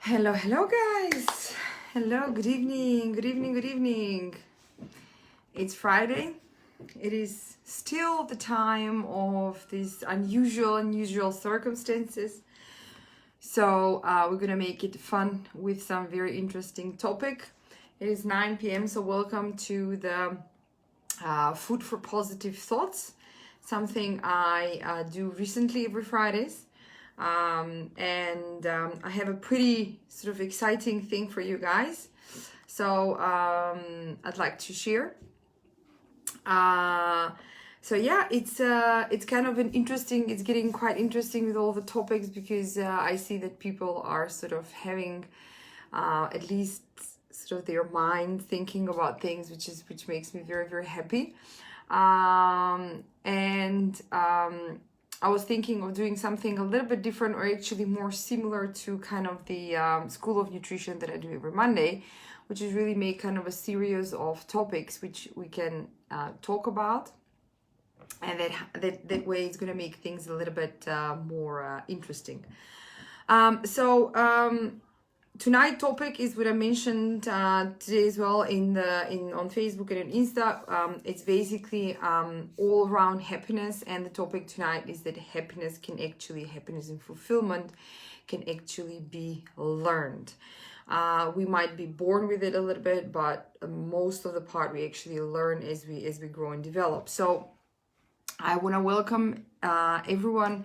Hello guys. Hello, good evening, good evening, good evening. It's Friday. It is still the time of these unusual circumstances. So we're gonna make it fun with some very interesting topic. It is 9 p.m. So welcome to the Food for Positive Thoughts, something I do recently every Fridays. I have a pretty sort of exciting thing for you guys. So I'd like to share. It's kind of it's getting quite interesting with all the topics because I see that people are sort of having at least sort of their mind thinking about things, which makes me very, very happy. I was thinking of doing something a little bit different, or actually more similar to kind of the School of Nutrition that I do every Monday, which is really make kind of a series of topics which we can talk about, and that way it's going to make things a little bit more interesting. Tonight topic is what I mentioned today as well on Facebook and on Insta. It's basically all around happiness, and the topic tonight is that happiness and fulfillment can actually be learned. We might be born with it a little bit, but most of the part we actually learn as we grow and develop. So I want to welcome everyone,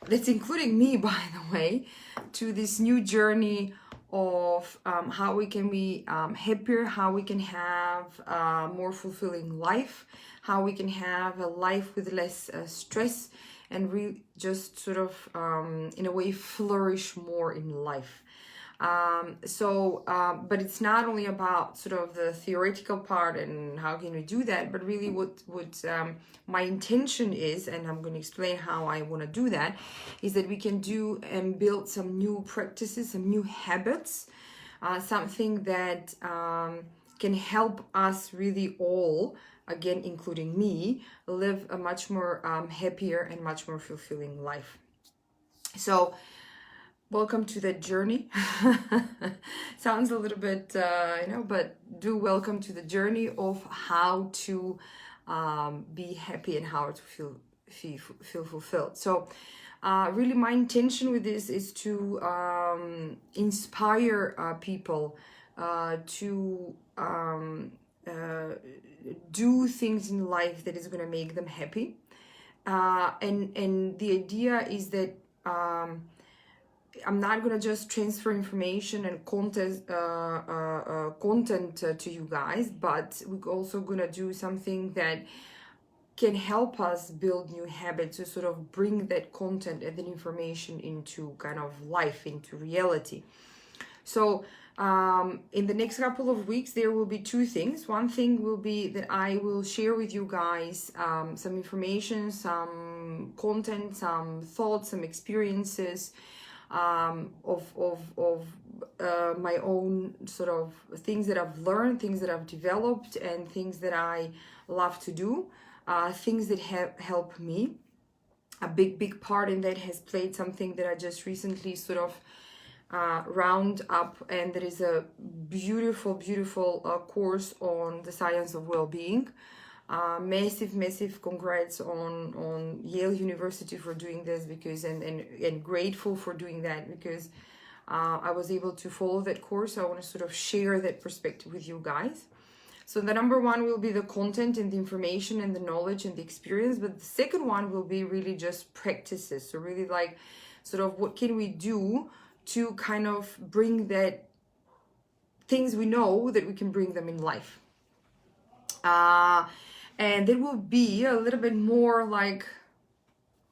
that's including me, by the way, to this new journey of how we can be happier, how we can have a more fulfilling life, how we can have a life with less stress, and just sort of in a way flourish more in life. But it's not only about sort of the theoretical part and how can we do that, but really what my intention is, and I'm going to explain how I want to do that, is that we can do and build some new practices, some new habits, something that can help us really all, again, including me, live a much more happier and much more fulfilling life. So welcome to that journey. Sounds a little bit, but do welcome to the journey of how to be happy and how to feel fulfilled. So really my intention with this is to inspire people to do things in life that is going to make them happy. And the idea is that I'm not gonna just transfer information and content to you guys, but we're also gonna do something that can help us build new habits to sort of bring that content and that information into kind of life, into reality. So in the next couple of weeks, there will be two things. One thing will be that I will share with you guys some information, some content, some thoughts, some experiences of my own sort of things that I've learned, things that I've developed, and things that I love to do, things that have helped me. A big part in that has played something that I just recently sort of round up, and there is a beautiful course on the science of well-being. Massive congrats on Yale University for doing this, because and grateful for doing that, because I was able to follow that course. So I want to sort of share that perspective with you guys. So the number one will be the content and the information and the knowledge and the experience, but the second one will be really just practices. So really like sort of what can we do to kind of bring that things we know that we can bring them in life. And it will be a little bit more like,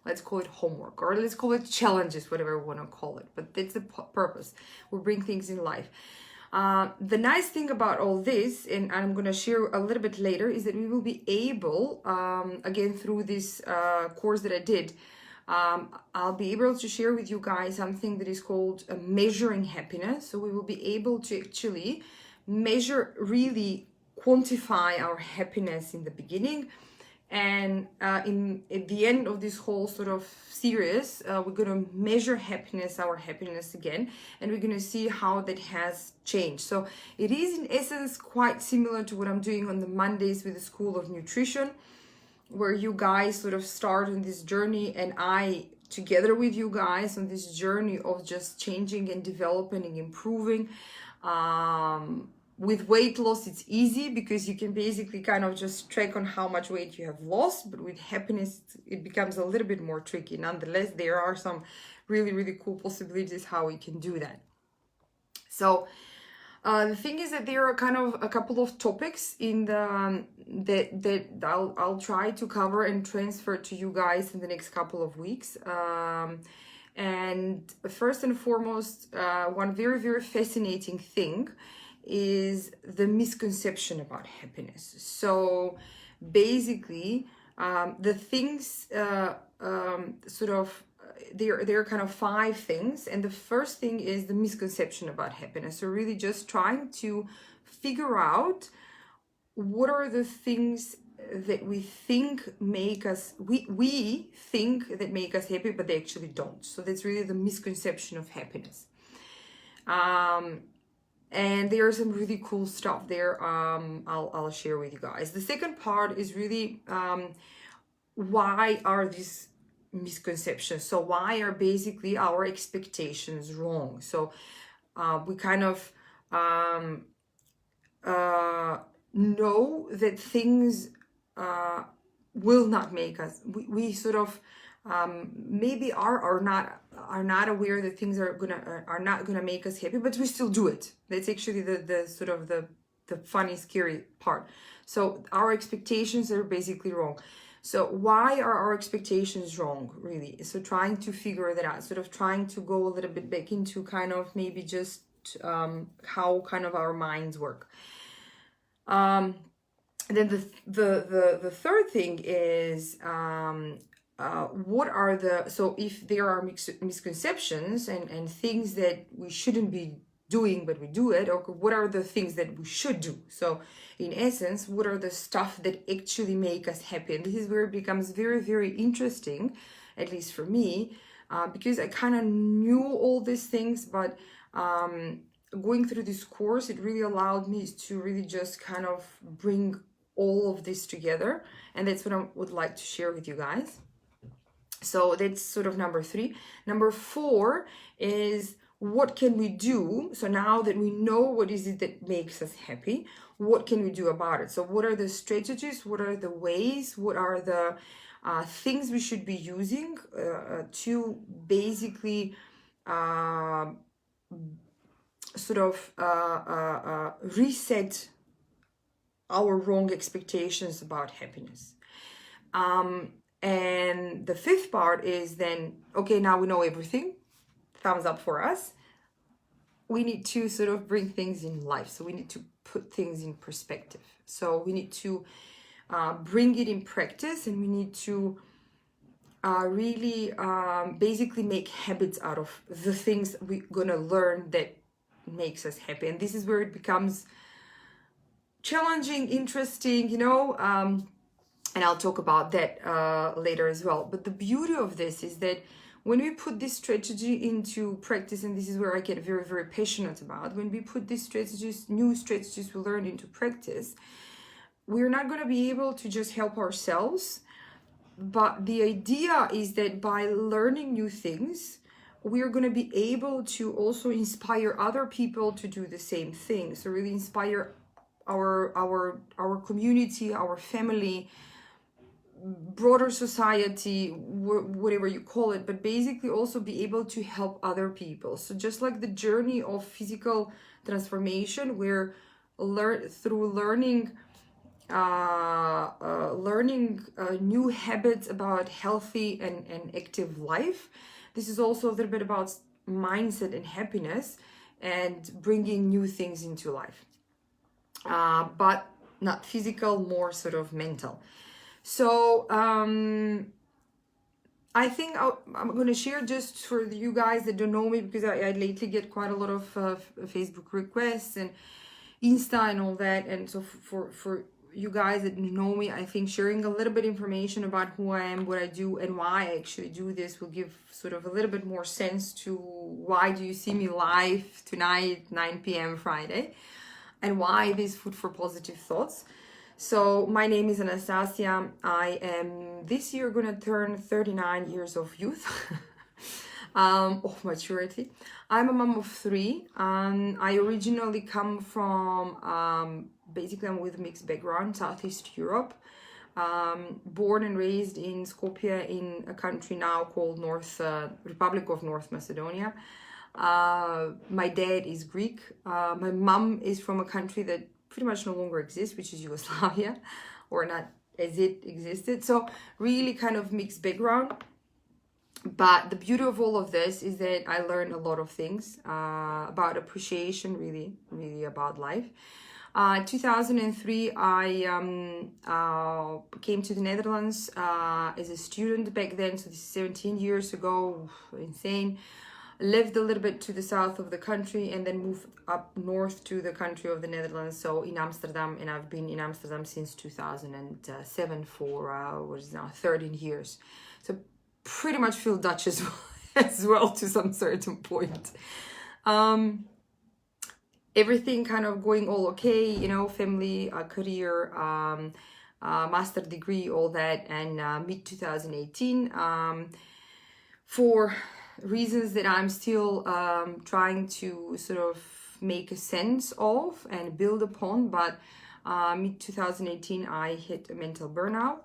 let's call it homework, or let's call it challenges, whatever we want to call it. But that's the purpose. We'll bring things in life. The nice thing about all this, and I'm going to share a little bit later, is that we will be able, again, through this course that I did, I'll be able to share with you guys something that is called measuring happiness. So we will be able to actually measure, really quantify our happiness in the beginning, And at the end of this whole sort of series, we're going to measure our happiness again, and we're going to see how that has changed. So it is in essence quite similar to what I'm doing on the Mondays with the School of Nutrition, where you guys sort of start on this journey, and I together with you guys on this journey of just changing and developing and improving. With weight loss, it's easy because you can basically kind of just track on how much weight you have lost, but with happiness, it becomes a little bit more tricky. Nonetheless, there are some really, really cool possibilities how we can do that. So the thing is that there are kind of a couple of topics in the that I'll try to cover and transfer to you guys in the next couple of weeks. And first and foremost, one very, very fascinating thing is the misconception about happiness. So basically, the things sort of there are kind of 5 things, and the first thing is the misconception about happiness. So really just trying to figure out what are the things that we think make us we think that make us happy, but they actually don't. So that's really the misconception of happiness. And there are some really cool stuff there. I'll share with you guys. The second part is really why are these misconceptions? So why are basically our expectations wrong? So we kind of know that things will not make us. We sort of maybe are not aware that things are not gonna make us happy, but we still do it. That's actually the sort of the funny, scary part. So our expectations are basically wrong. So why are our expectations wrong, really? So trying to figure that out, sort of trying to go a little bit back into kind of maybe just how kind of our minds work. Then the third thing is what are so if there are misconceptions and things that we shouldn't be doing but we do it, or what are the things that we should do? So in essence, what are the stuff that actually make us happy? And this is where it becomes very, very interesting, at least for me, because I kind of knew all these things, but going through this course, it really allowed me to really just kind of bring all of this together, and that's what I would like to share with you guys. So that's sort of number 3. Number 4 is what can we do? So now that we know what is it that makes us happy, what can we do about it? So what are the strategies? What are the ways? What are the things we should be using to basically sort of reset our wrong expectations about happiness? And the 5th part is then, okay, now we know everything. Thumbs up for us. We need to sort of bring things in life. So we need to put things in perspective. So we need to bring it in practice, and we need to really basically make habits out of the things we're gonna learn that makes us happy. And this is where it becomes challenging, interesting, you know, and I'll talk about that later as well. But the beauty of this is that when we put this strategy into practice, and this is where I get very, very passionate about, when we put these strategies, new strategies we learn into practice, we're not going to be able to just help ourselves, but the idea is that by learning new things, we're going to be able to also inspire other people to do the same thing. So really inspire our community, our family, broader society, whatever you call it, but basically also be able to help other people. So just like the journey of physical transformation, where through learning new habits about healthy and active life, this is also a little bit about mindset and happiness and bringing new things into life, but not physical, more sort of mental. So I think I'm going to share just for you guys that don't know me, because I lately get quite a lot of Facebook requests and Insta and all that. And so for you guys that know me, I think sharing a little bit information about who I am, what I do, and why I actually do this will give sort of a little bit more sense to why do you see me live tonight, 9 p.m. Friday, and why this Food for Positive Thoughts. So my name is Anastasia. I am this year gonna turn 39 years of youth. Of maturity. I'm a mom of three. I originally come from, basically I'm with a mixed background, Southeast Europe. Born and raised in Skopje in a country now called Republic of North Macedonia. My dad is Greek. My mom is from a country that pretty much no longer exists, which is Yugoslavia, or not as it existed. So really kind of mixed background. But the beauty of all of this is that I learned a lot of things about appreciation, really about life. 2003, I came to the Netherlands as a student back then, so this is 17 years ago, insane. Lived a little bit to the south of the country and then moved up north to the country of the Netherlands, so in Amsterdam, and I've been in Amsterdam since 2007 for what is now 13 years. So pretty much feel Dutch as well to some certain point. Everything kind of going all okay, you know, family, career, master degree, all that, and mid 2018, for reasons that I'm still trying to sort of make a sense of and build upon, but mid 2018 I hit a mental burnout,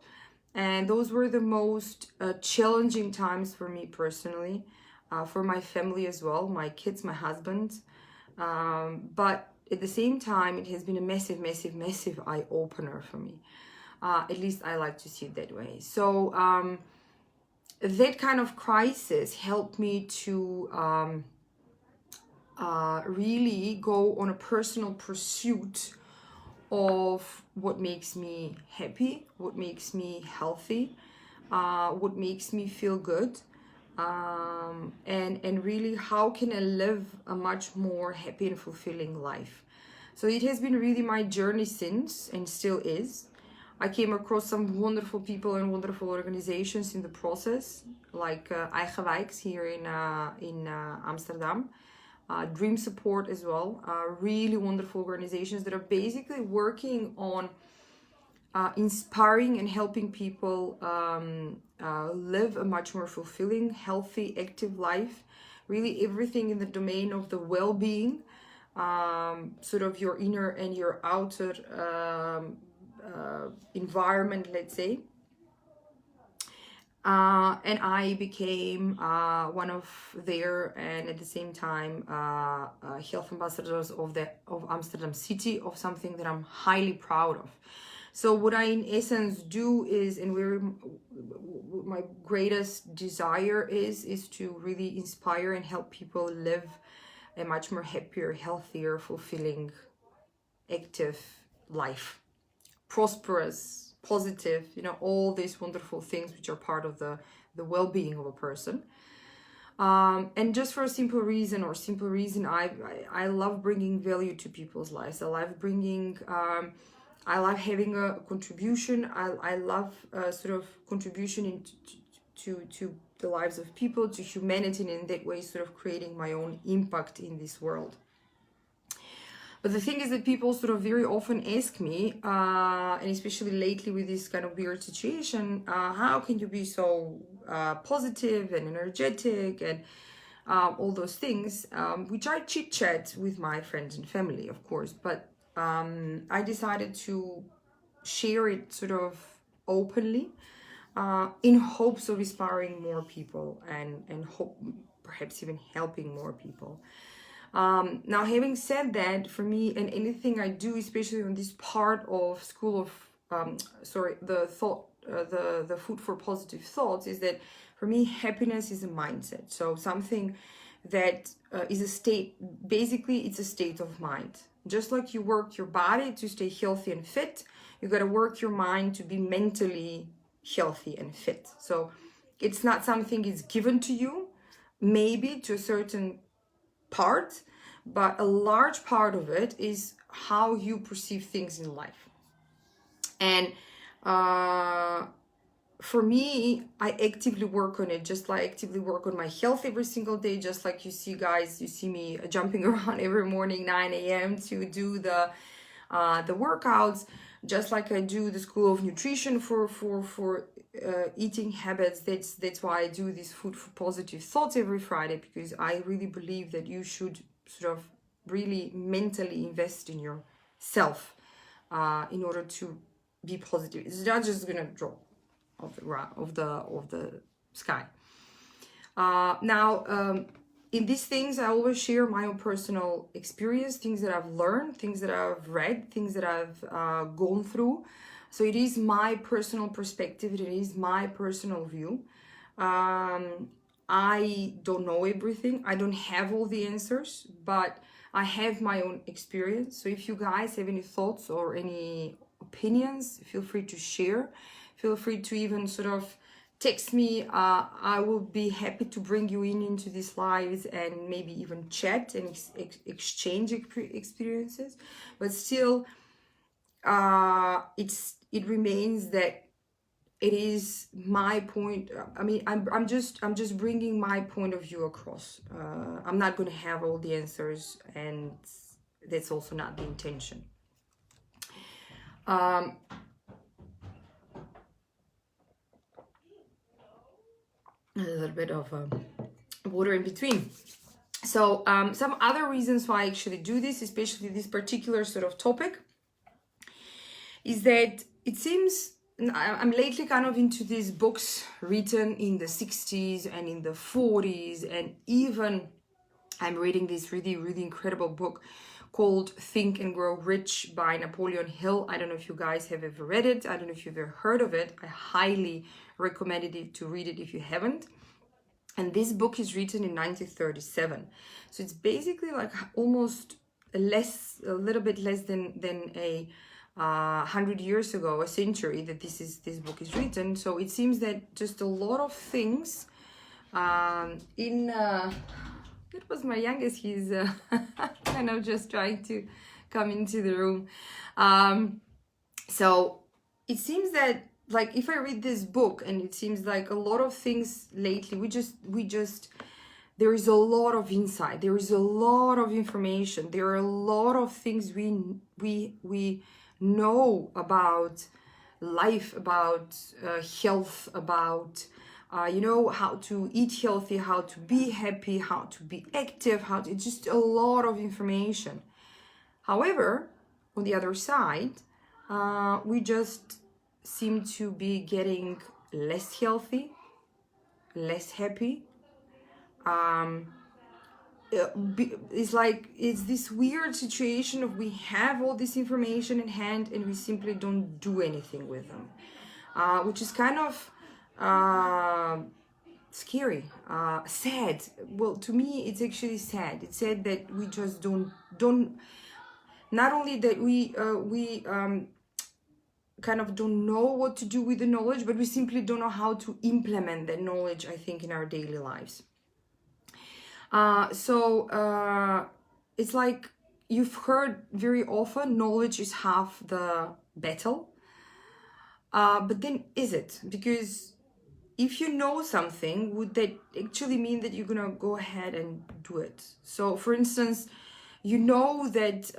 and those were the most challenging times for me personally, for my family as well, my kids, my husband, but at the same time it has been a massive eye-opener for me. At least I like to see it that way. So that kind of crisis helped me to really go on a personal pursuit of what makes me happy, what makes me healthy, what makes me feel good, and really how can I live a much more happy and fulfilling life. So it has been really my journey since, and still is. I came across some wonderful people and wonderful organizations in the process, like Eigenwijks here in Amsterdam, Dream Support as well, really wonderful organizations that are basically working on inspiring and helping people live a much more fulfilling, healthy, active life, really everything in the domain of the well-being, sort of your inner and your outer environment, let's say. And I became one of their, and at the same time health ambassadors of Amsterdam city, of something that I'm highly proud of. So what I in essence do is, and where my greatest desire is to really inspire and help people live a much more happier, healthier, fulfilling, active life. Prosperous, positive, you know, all these wonderful things which are part of the well-being of a person. And just for a simple reason, I love bringing value to people's lives. I love bringing, I love having a contribution. I love sort of contribution to the lives of people, to humanity, and in that way sort of creating my own impact in this world. But the thing is that people sort of very often ask me, and especially lately with this kind of weird situation, how can you be so positive and energetic and all those things, which I chit chat with my friends and family, of course, but I decided to share it sort of openly in hopes of inspiring more people and hope perhaps even helping more people. Now, having said that, for me, and anything I do, especially on this part of school of, the Food for Positive Thoughts, is that for me, happiness is a mindset. So something that is a state, basically it's a state of mind. Just like you work your body to stay healthy and fit, you got to work your mind to be mentally healthy and fit. So it's not something it's given to you, maybe to a certain part, but a large part of it is how you perceive things in life. And for me, I actively work on it, just like I actively work on my health every single day, just like you see, guys, you see me jumping around every morning 9 a.m. to do the workouts, just like I do the School of Nutrition for eating habits. That's why I do this Food for Positive Thoughts every Friday, because I really believe that you should sort of really mentally invest in yourself in order to be positive. It's not just gonna drop of the sky. Now, in these things, I always share my own personal experience, things that I've learned, things that I've read, things that I've gone through. So it is my personal perspective. It is my personal view. I don't know everything. I don't have all the answers, but I have my own experience. So if you guys have any thoughts or any opinions, feel free to share. Feel free to even sort of text me. I will be happy to bring you into these lives and maybe even chat and exchange experiences. But still, it remains that it is my point. I mean, I'm just bringing my point of view across. I'm not going to have all the answers, and that's also not the intention. A little bit of water in between. So some other reasons why I actually do this, especially this particular sort of topic, is that it seems I'm lately kind of into these books written in the 60s and in the 40s, and even I'm reading this really, really incredible book called Think and Grow Rich by Napoleon Hill. I don't know if you guys have ever read it. I don't know if you've ever heard of it. I highly recommended it to read it if you haven't. And this book is written in 1937. So it's basically like almost a little bit less than a 100 years ago, a century, that this book is written. So it seems that just a lot of things that was my youngest. He's kind of just trying to come into the room. So it seems that, like, if I read this book, and it seems like a lot of things lately, we just there is a lot of insight, there is a lot of information, there are a lot of things we know about life, about health, about how to eat healthy, how to be happy, how to be active, it's just a lot of information. However, on the other side, we just seem to be getting less healthy, less happy. It's like, it's this weird situation of we have all this information in hand and we simply don't do anything with them, which is kind of scary, sad. Well, to me, it's actually sad. It's sad that we just don't. Not only that we kind of don't know what to do with the knowledge, but we simply don't know how to implement that knowledge, I think, in our daily lives. So it's like you've heard very often, knowledge is half the battle. But then is it? Because if you know something, would that actually mean that you're gonna go ahead and do it? So for instance, you know that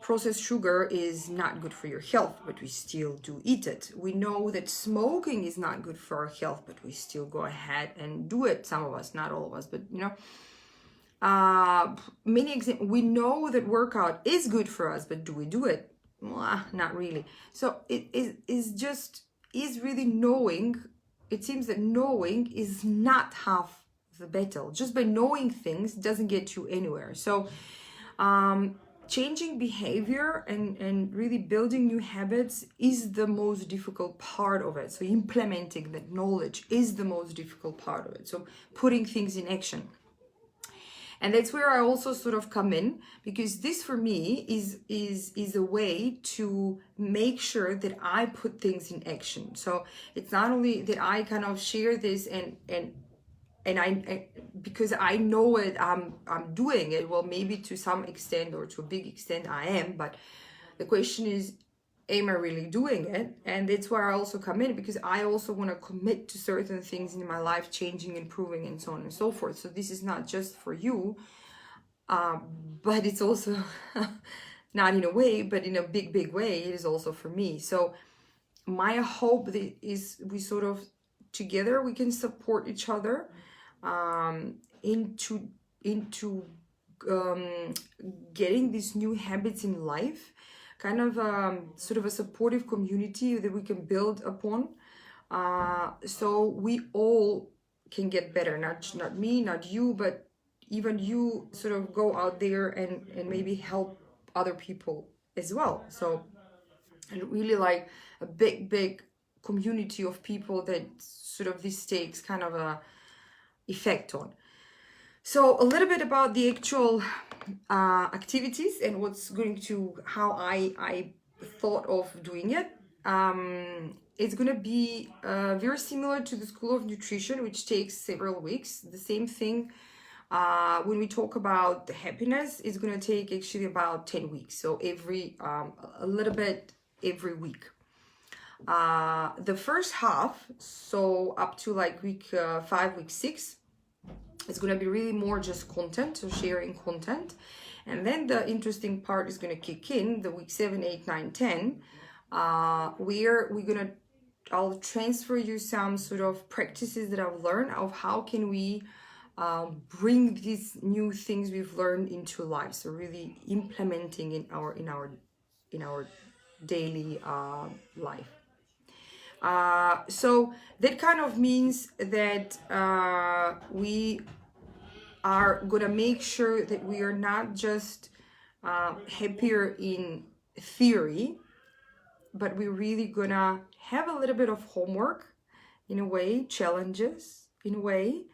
processed sugar is not good for your health, but we still do eat it. We know that smoking is not good for our health, but we still go ahead and do it. Some of us, not all of us, but many examples. We know that workout is good for us, but do we do it? Well, not really. So it is really knowing. It seems that knowing is not half the battle. Just by knowing things doesn't get you anywhere. So changing behavior and really building new habits is the most difficult part of it. So implementing that knowledge is the most difficult part of it. So putting things in action. And that's where I also sort of come in, because this for me is a way to make sure that I put things in action. So it's not only that I kind of share this and I because I know it, I'm doing it. Well, maybe to some extent or to a big extent I am, but the question is, am I really doing it? And that's where I also come in, because I also want to commit to certain things in my life, changing, improving, and so on and so forth. So this is not just for you, but it's also not in a way, but in a big way, it is also for me. So my hope is we sort of together we can support each other into um, getting these new habits in life, kind of sort of a supportive community that we can build upon, so we all can get better, not me, not you, but even you sort of go out there and maybe help other people as well. So and really like a big community of people that sort of this takes kind of a effect on. So a little bit about the actual activities and what's going to how I thought of doing it. It's going to be very similar to the School of Nutrition, which takes several weeks. The same thing when we talk about the happiness, it's going to take actually about 10 weeks. So every a little bit every week. The first half, so up to like week 5, week 6, it's going to be really more just content, so sharing content. And then the interesting part is going to kick in the week 7, 8, 9, 10, where I'll transfer you some sort of practices that I've learned of how can we bring these new things we've learned into life. So really implementing in our daily life. So that kind of means that we are gonna make sure that we are not just happier in theory, but we're really gonna have a little bit of homework, in a way, challenges, in a way,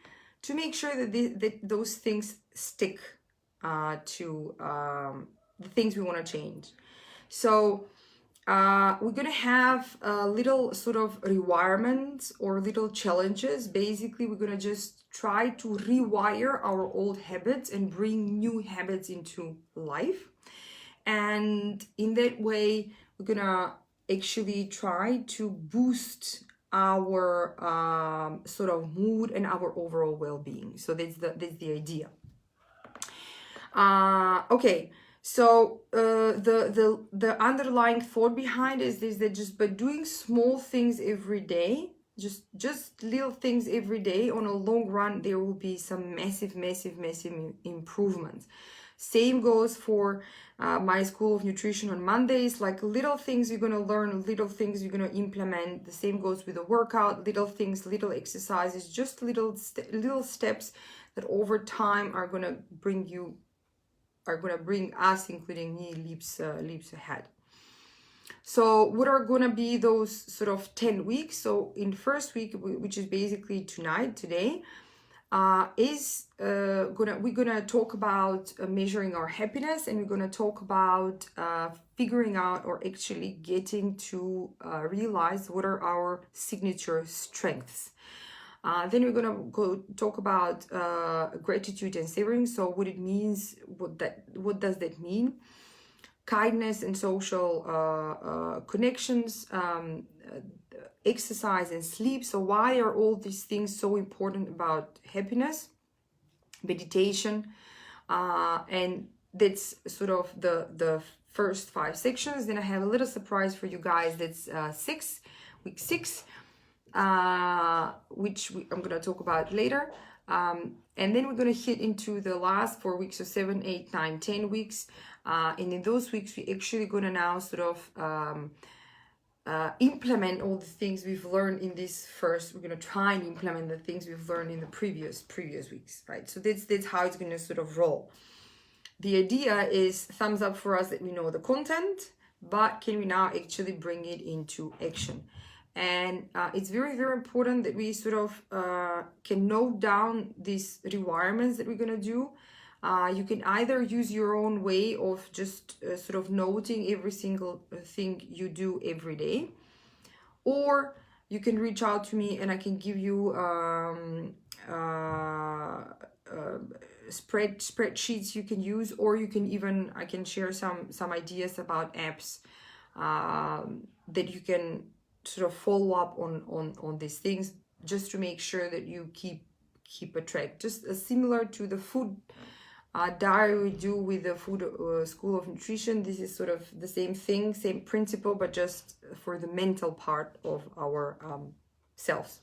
to make sure that those things stick to the things we want to change. So we're gonna have little sort of requirements or little challenges. Basically, we're gonna just try to rewire our old habits and bring new habits into life. And in that way, we're gonna actually try to boost our sort of mood and our overall well-being. So that's the idea. Okay. So the underlying thought behind is that just by doing small things every day, just little things every day, on a long run, there will be some massive improvements. Same goes for my School of Nutrition on Mondays. Like little things you're gonna learn, little things you're gonna implement. The same goes with the workout. Little things, little exercises, just little steps that over time are gonna bring us, including me, leaps ahead. So what are gonna be those sort of 10 weeks? So in first week, which is basically today, we're gonna talk about measuring our happiness, and we're gonna talk about figuring out or actually getting to realize what are our signature strengths. Then we're gonna go talk about gratitude and savoring. So what it means, what does that mean? Kindness and social connections, exercise and sleep. So why are all these things so important about happiness? Meditation, and that's sort of the first 5 sections. Then I have a little surprise for you guys. That's week 6, which I'm gonna talk about later. And then we're gonna hit into the last 4 weeks, so 7, 8, 9, 10 weeks. And in those weeks, we're actually gonna now sort of implement all the things we've learned in this first. We're gonna try and implement the things we've learned in the previous weeks, right? So that's how it's gonna sort of roll. The idea is thumbs up for us that we know the content, but can we now actually bring it into action? And it's very important that we sort of can note down these requirements that we're gonna do. You can either use your own way of just sort of noting every single thing you do every day, or you can reach out to me and I can give you spreadsheets you can use, or you can even, I can share some ideas about apps that you can sort of follow up on these things, just to make sure that you keep a track. Just similar to the food diary we do with the food school of nutrition. This is sort of the same thing, same principle, but just for the mental part of our selves.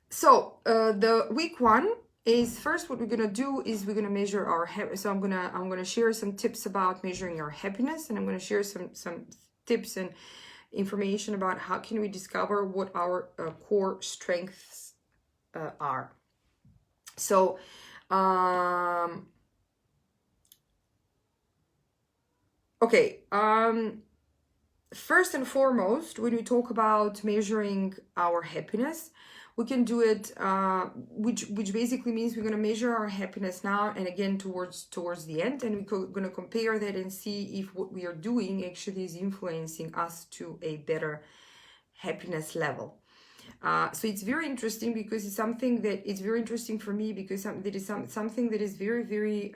So the week one is, first what we're gonna do is we're gonna measure our so I'm gonna share some tips about measuring our happiness, and I'm gonna share some tips and information about how can we discover what our core strengths are. So okay, first and foremost, when we talk about measuring our happiness, we can do it, which basically means we're going to measure our happiness now and again towards the end, and we're going to compare that and see if what we are doing actually is influencing us to a better happiness level. So it's very interesting because it's something that is very interesting for me, because that is something that is very, very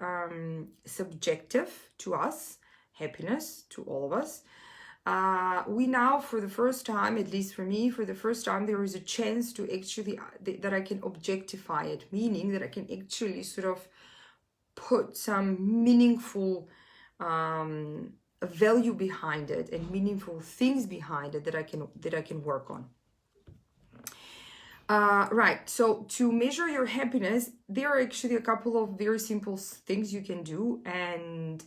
subjective to us, happiness, to all of us. We now, for the first time, at least for me, for the first time, there is a chance to actually, that I can objectify it, meaning that I can actually sort of put some meaningful value behind it and meaningful things behind it that I can work on. Right, so to measure your happiness, there are actually a couple of very simple things you can do, and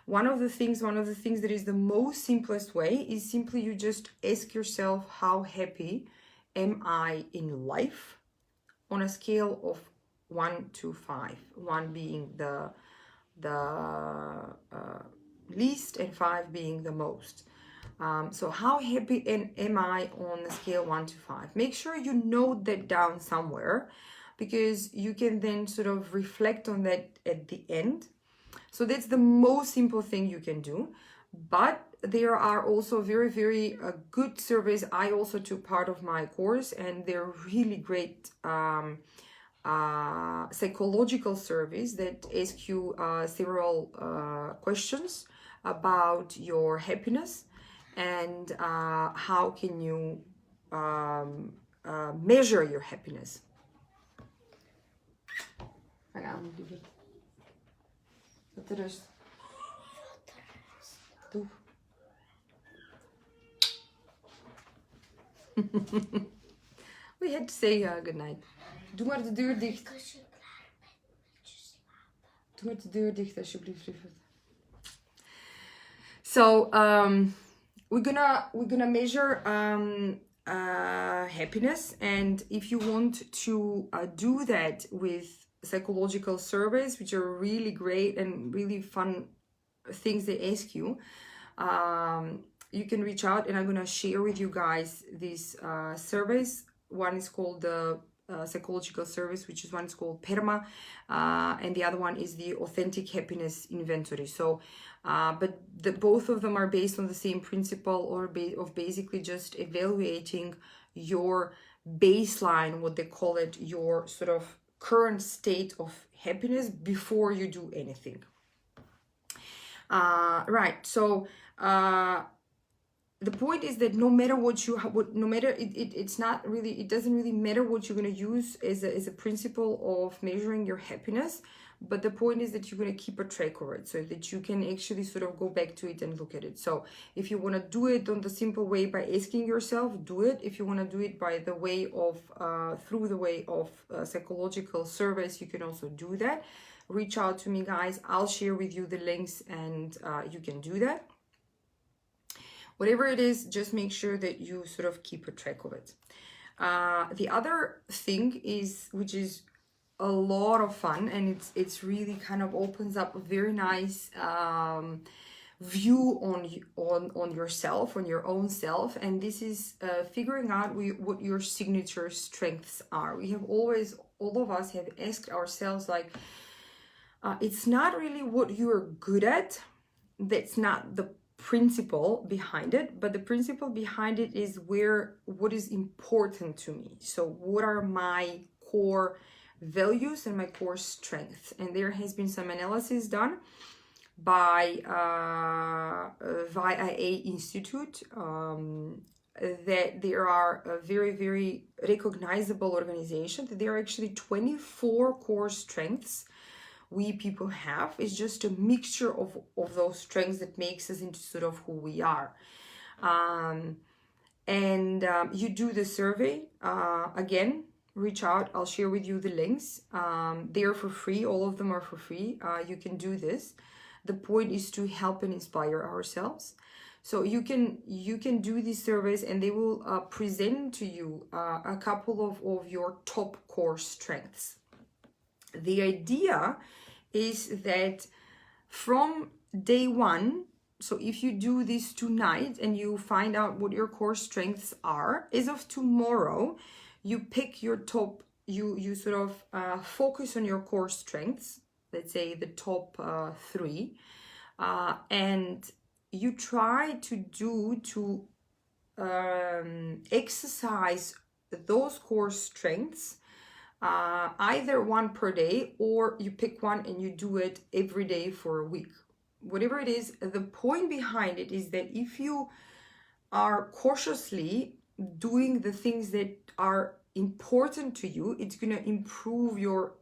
one of the things that is the most simplest way is simply you just ask yourself, how happy am I in life, on a scale of 1 to 5, 1 being the least and 5 being the most. So how happy am I on the scale 1 to 5? Make sure you note that down somewhere, because you can then sort of reflect on that at the end. So that's the most simple thing you can do. But there are also very, very good surveys. I also took part of my course, and they're really great psychological surveys that ask you several questions about your happiness, and how can you measure your happiness. Wat de rest? Doe. We had to say good night. Doe maar de deur dicht. Doe maar de deur dicht alsjeblieft, lieverd. So we're gonna measure happiness, and if you want to do that with psychological surveys, which are really great and really fun things they ask you, you can reach out, and I'm gonna share with you guys these surveys. One is called the psychological service, which is one is called PERMA, and the other one is the Authentic Happiness Inventory. So but both of them are based on the same principle, or of basically just evaluating your baseline, what they call it, your sort of current state of happiness before you do anything. Right, so the point is that no matter it's not really, it doesn't really matter what you're going to use as a principle of measuring your happiness, but the point is that you're going to keep a track of it, so that you can actually sort of go back to it and look at it. So if you want to do it on the simple way by asking yourself, do it. If you want to do it by the way of through the way of psychological surveys, you can also do that. Reach out to me, guys. I'll share with you the links, and you can do that. Whatever it is, just make sure that you sort of keep a track of it. The other thing is, which is a lot of fun, and it's really kind of opens up a very nice view on yourself, on your own self, and this is figuring out what your signature strengths are. We have always, all of us have asked ourselves, like, it's not really what you're good at, that's not the principle behind it, but the principle behind it is what is important to me. So what are my core values and my core strengths? And there has been some analysis done by VIA Institute, that there are a very, very recognizable organization, that there are actually 24 core strengths we people have. It's just a mixture of those strengths that makes us into sort of who we are. You do the survey. Again, reach out. I'll share with you the links. They're for free. All of them are for free. You can do this. The point is to help and inspire ourselves. So you can do these surveys, and they will present to you a couple of your top core strengths. The idea is that from day one, so if you do this tonight and you find out what your core strengths are, as of tomorrow, you pick your top, you sort of focus on your core strengths, let's say the top 3, and you try to exercise those core strengths, either one per day, or you pick one and you do it every day for a week. Whatever it is, the point behind it is that if you are cautiously doing the things that are important to you, it's going to improve your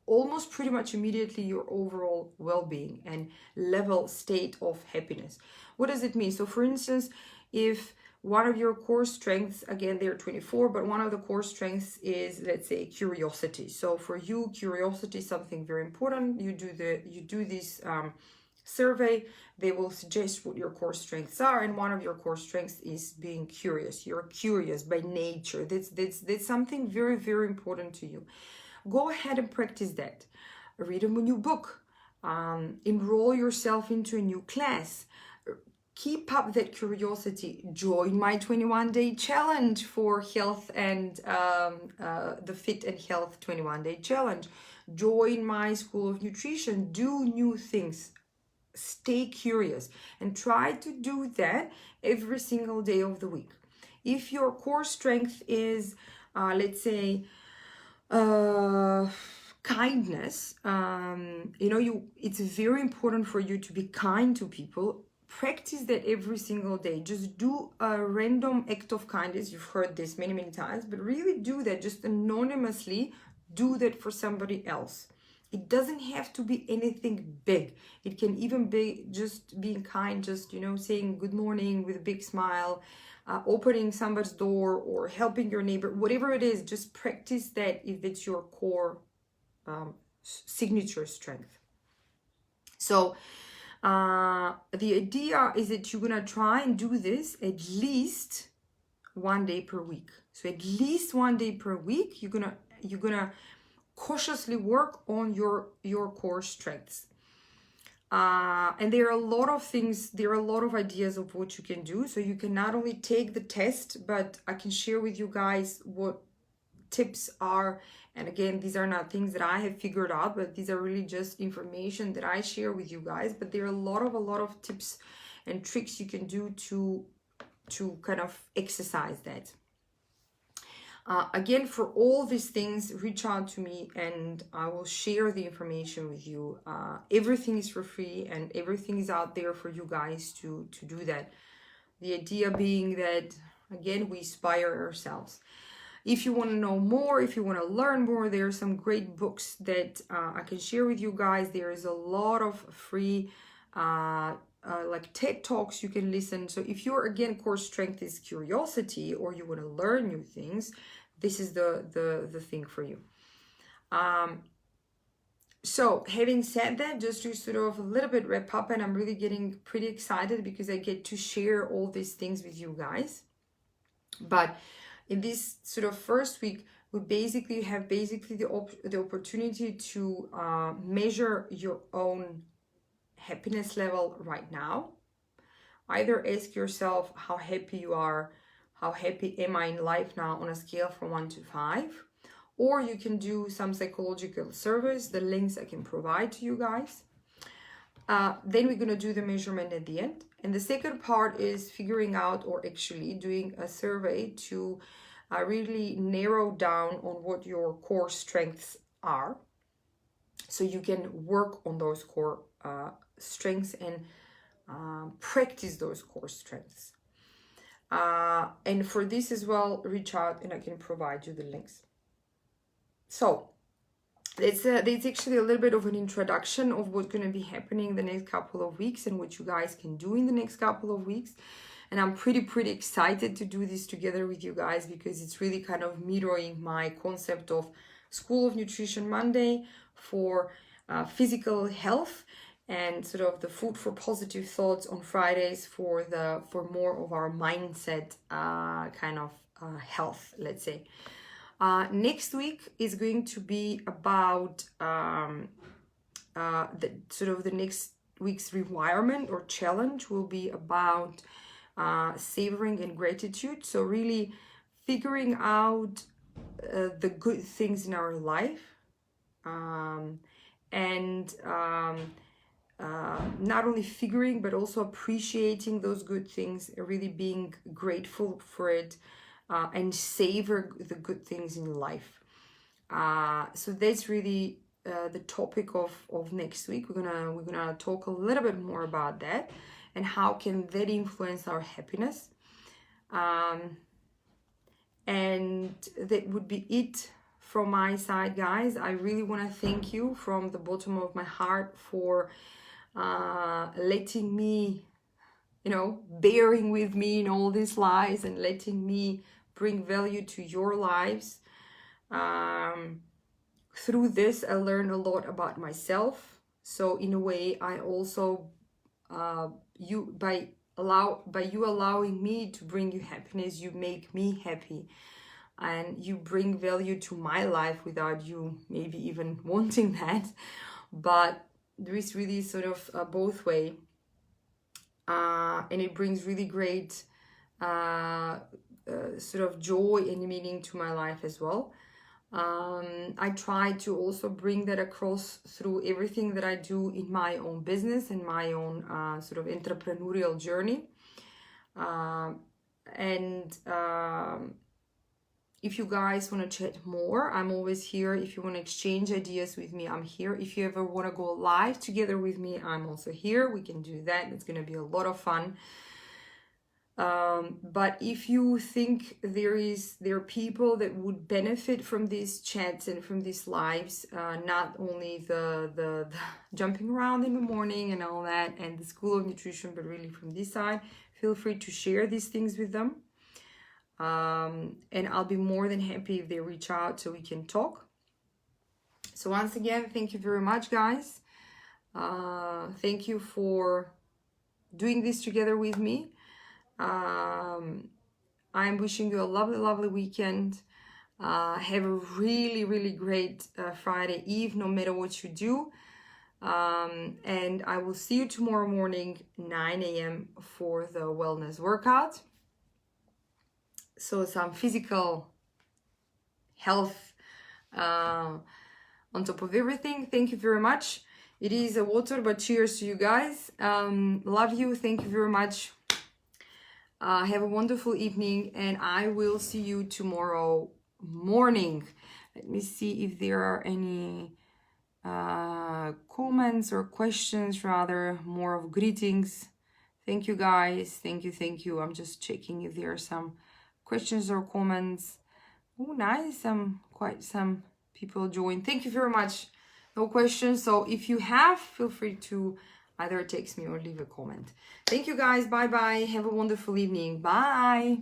almost pretty much immediately your overall well-being and level state of happiness. What does it mean? So for instance, if one of your core strengths, again, there are 24, but one of the core strengths is, let's say, curiosity. So for you, curiosity is something very important. You do this survey. They will suggest what your core strengths are, and one of your core strengths is being curious. You're curious by nature. That's something very, very important to you. Go ahead and practice that. Read a new book. Enroll yourself into a new class. Keep up that curiosity. Join my 21-day challenge for health and the Fit and Health 21-day challenge. Join my School of Nutrition. Do new things. Stay curious and try to do that every single day of the week. If your core strength is, let's say, kindness, it's very important for you to be kind to people. Practice that every single day. Just do a random act of kindness. You've heard this many, many times, but really do that. Just anonymously do that for somebody else. It doesn't have to be anything big. It can even be just being kind, just, saying good morning with a big smile, opening somebody's door, or helping your neighbor, whatever it is. Just practice that if it's your core signature strength. So the idea is that you're gonna try and do this at least one day per week. So at least one day per week, you're gonna cautiously work on your core strengths. And there are a lot of things, there are a lot of ideas of what you can do. So you can not only take the test, but I can share with you guys what tips are. And again, these are not things that I have figured out, but these are really just information that I share with you guys. But there are a lot of tips and tricks you can do to kind of exercise that. Again, for all these things, reach out to me and I will share the information with you. Everything is for free and everything is out there for you guys to do that. The idea being that, again, we inspire ourselves. If you want to know more, if you want to learn more, there are some great books that I can share with you guys. There is a lot of free like TED Talks you can listen. So if your, again, core strength is curiosity or you want to learn new things, this is the thing for you. So having said that, just to sort of a little bit wrap up, and I'm really getting pretty excited because I get to share all these things with you guys. But in this sort of first week, we have the opportunity to measure your own happiness level right now. Either ask yourself how happy you are, how happy am I in life now on a scale from 1 to 5, or you can do some psychological surveys, the links I can provide to you guys. Then we're going to do the measurement at the end. And the second part is figuring out, or actually doing a survey to really narrow down on what your core strengths are. so you can work on those core strengths and practice those core strengths. And for this as well, reach out and I can provide you the links. So that's actually a little bit of an introduction of what's going to be happening the next couple of weeks and what you guys can do in the next couple of weeks. And I'm pretty excited to do this together with you guys, because it's really kind of mirroring my concept of School of Nutrition Monday for physical health, and sort of the Food for Positive Thoughts on Fridays for more of our mindset kind of health, let's say. Next week is going to be about the next week's requirement or challenge will be about savoring and gratitude. So really figuring out the good things in our life, and not only figuring but also appreciating those good things, really being grateful for it, and savor the good things in life. So that's really the topic of next week. We're gonna talk a little bit more about that and how can that influence our happiness. And that would be it from my side, guys. I really want to thank you from the bottom of my heart for letting me, bearing with me in all these lies and letting me bring value to your lives. Through this, I learned a lot about myself. So in a way, I also, by you allowing me to bring you happiness, you make me happy. And you bring value to my life without you maybe even wanting that. But there is really sort of both way. And it brings really great sort of joy and meaning to my life as well. I try to also bring that across through everything that I do in my own business and my own sort of entrepreneurial journey. If you guys want to chat more, I'm always here. If you want to exchange ideas with me, I'm here. If you ever want to go live together with me, I'm also here. We can do that. It's going to be a lot of fun. But if you think there are people that would benefit from these chats and from these lives, not only the jumping around in the morning and all that and the School of Nutrition, but really from this side, feel free to share these things with them. And I'll be more than happy if they reach out so we can talk. So once again, thank you very much, guys. Thank you for doing this together with me. I'm wishing you a lovely weekend. Have a really great Friday Eve, no matter what you do. And I will see you tomorrow morning, 9 a.m. for the wellness workout. So some physical health on top of everything. Thank you very much. It is a water, but cheers to you guys. Love you. Thank you very much. Have a wonderful evening, and I will see you tomorrow morning. Let me see if there are any comments or questions, rather more of greetings. Thank you, guys. Thank you. I'm just checking if there are some questions or comments. Oh, nice. Quite some people joined. Thank you very much. No questions. So if you have, feel free to either text me or leave a comment. Thank you, guys. Bye. Have a wonderful evening. Bye.